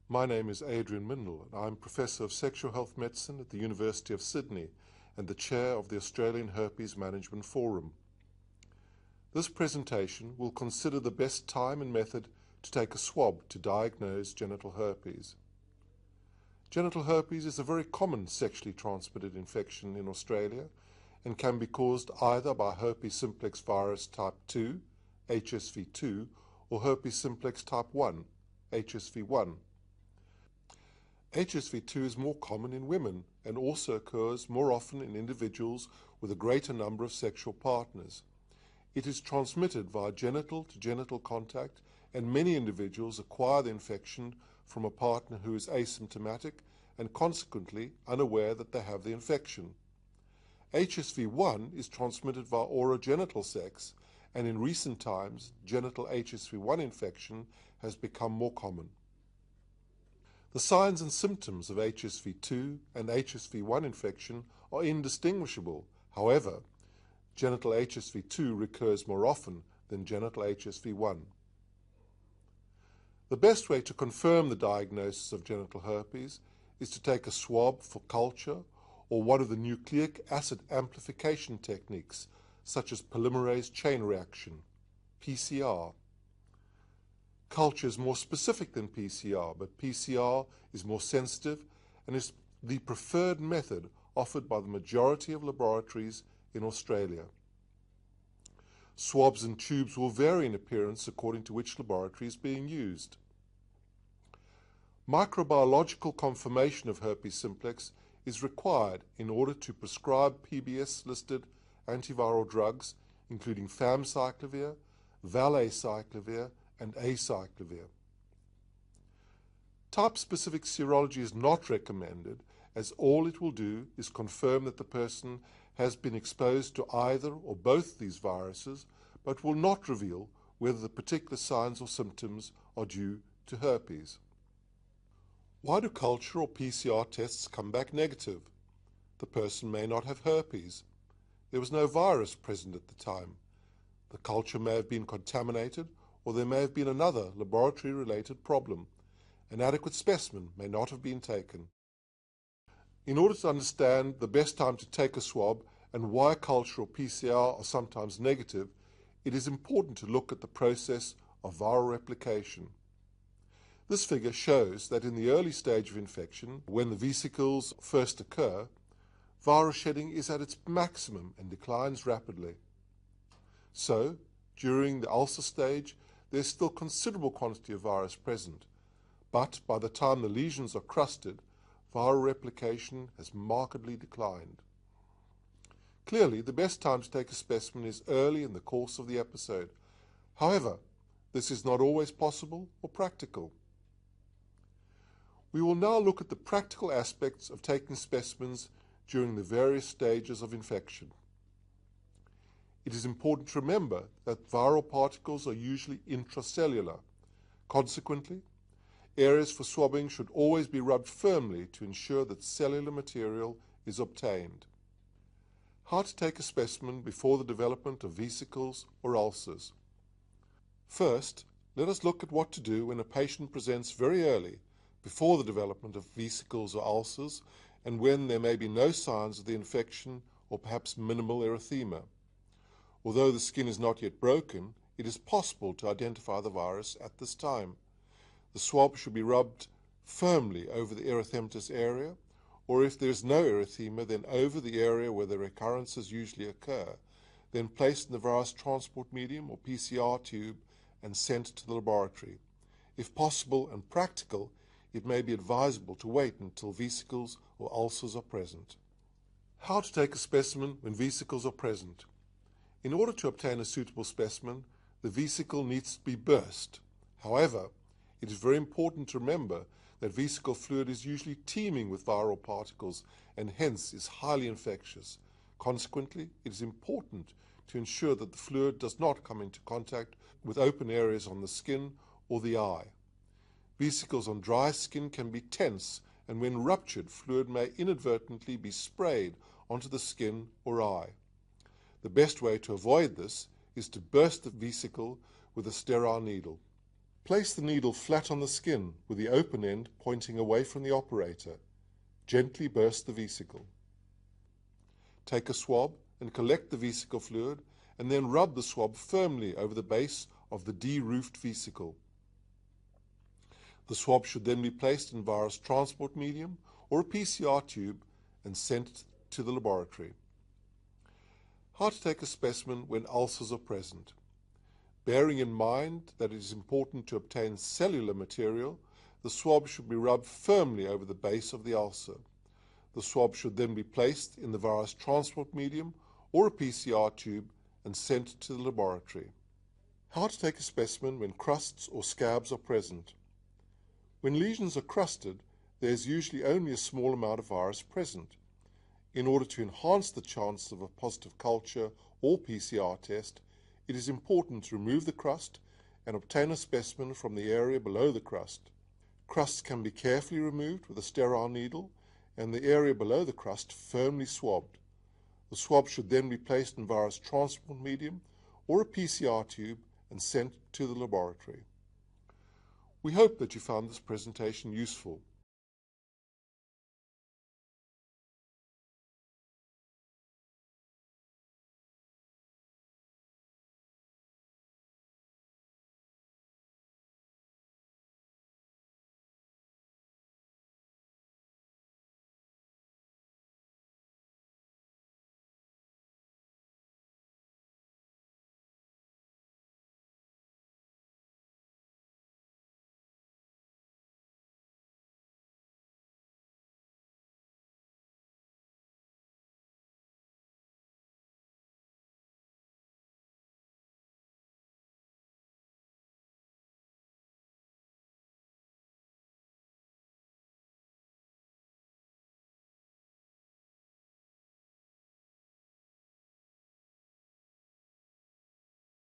My name is Adrian Middle and I'm Professor of Sexual Health Medicine at the University of Sydney and the Chair of the Australian Herpes Management Forum. This presentation will consider the best time and method to take a swab to diagnose genital herpes. Genital herpes is a very common sexually transmitted infection in Australia and can be caused either by herpes simplex virus type 2, HSV2, or herpes simplex type 1, HSV1. HSV2 is more common in women and also occurs more often in individuals with a greater number of sexual partners. It is transmitted via genital-to-genital contact, and many individuals acquire the infection from a partner who is asymptomatic and consequently unaware that they have the infection. HSV1 is transmitted via orogenital sex, and in recent times, genital HSV1 infection has become more common. The signs and symptoms of HSV2 and HSV1 infection are indistinguishable. However, genital HSV2 recurs more often than genital HSV1. The best way to confirm the diagnosis of genital herpes is to take a swab for culture or one of the nucleic acid amplification techniques such as polymerase chain reaction, PCR. Culture is more specific than PCR, but PCR is more sensitive and is the preferred method offered by the majority of laboratories in Australia. Swabs and tubes will vary in appearance according to which laboratory is being used. Microbiological confirmation of herpes simplex is required in order to prescribe PBS-listed antiviral drugs, including famciclovir, valacyclovir, and acyclovir. Type-specific serology is not recommended, as all it will do is confirm that the person has been exposed to either or both these viruses, but will not reveal whether the particular signs or symptoms are due to herpes. Why do culture or PCR tests come back negative? The person may not have herpes. There was no virus present at the time. The culture may have been contaminated, or there may have been another laboratory-related problem. An adequate specimen may not have been taken. In order to understand the best time to take a swab and why culture or PCR are sometimes negative, it is important to look at the process of viral replication. This figure shows that in the early stage of infection, when the vesicles first occur, viral shedding is at its maximum and declines rapidly. So, during the ulcer stage, there is still considerable quantity of virus present, but by the time the lesions are crusted, viral replication has markedly declined. Clearly, the best time to take a specimen is early in the course of the episode. However, this is not always possible or practical. We will now look at the practical aspects of taking specimens during the various stages of infection. It is important to remember that viral particles are usually intracellular. Consequently, areas for swabbing should always be rubbed firmly to ensure that cellular material is obtained. How to take a specimen before the development of vesicles or ulcers. First, let us look at what to do when a patient presents very early, before the development of vesicles or ulcers, and when there may be no signs of the infection or perhaps minimal erythema. Although the skin is not yet broken, it is possible to identify the virus at this time. The swab should be rubbed firmly over the erythematous area, or if there is no erythema, then over the area where the recurrences usually occur, then placed in the virus transport medium or PCR tube and sent to the laboratory. If possible and practical, it may be advisable to wait until vesicles or ulcers are present. How to take a specimen when vesicles are present. In order to obtain a suitable specimen, the vesicle needs to be burst. However, it is very important to remember that vesicle fluid is usually teeming with viral particles and hence is highly infectious. Consequently, it is important to ensure that the fluid does not come into contact with open areas on the skin or the eye. Vesicles on dry skin can be tense, and when ruptured, fluid may inadvertently be sprayed onto the skin or eye. The best way to avoid this is to burst the vesicle with a sterile needle. Place the needle flat on the skin with the open end pointing away from the operator. Gently burst the vesicle. Take a swab and collect the vesicle fluid and then rub the swab firmly over the base of the de-roofed vesicle. The swab should then be placed in virus transport medium or a PCR tube and sent to the laboratory. How to take a specimen when ulcers are present. Bearing in mind that it is important to obtain cellular material, the swab should be rubbed firmly over the base of the ulcer. The swab should then be placed in the virus transport medium or a PCR tube and sent to the laboratory. How to take a specimen when crusts or scabs are present. When lesions are crusted, there is usually only a small amount of virus present. In order to enhance the chance of a positive culture or PCR test, it is important to remove the crust and obtain a specimen from the area below the crust. Crusts can be carefully removed with a sterile needle and the area below the crust firmly swabbed. The swab should then be placed in virus transport medium or a PCR tube and sent to the laboratory. We hope that you found this presentation useful.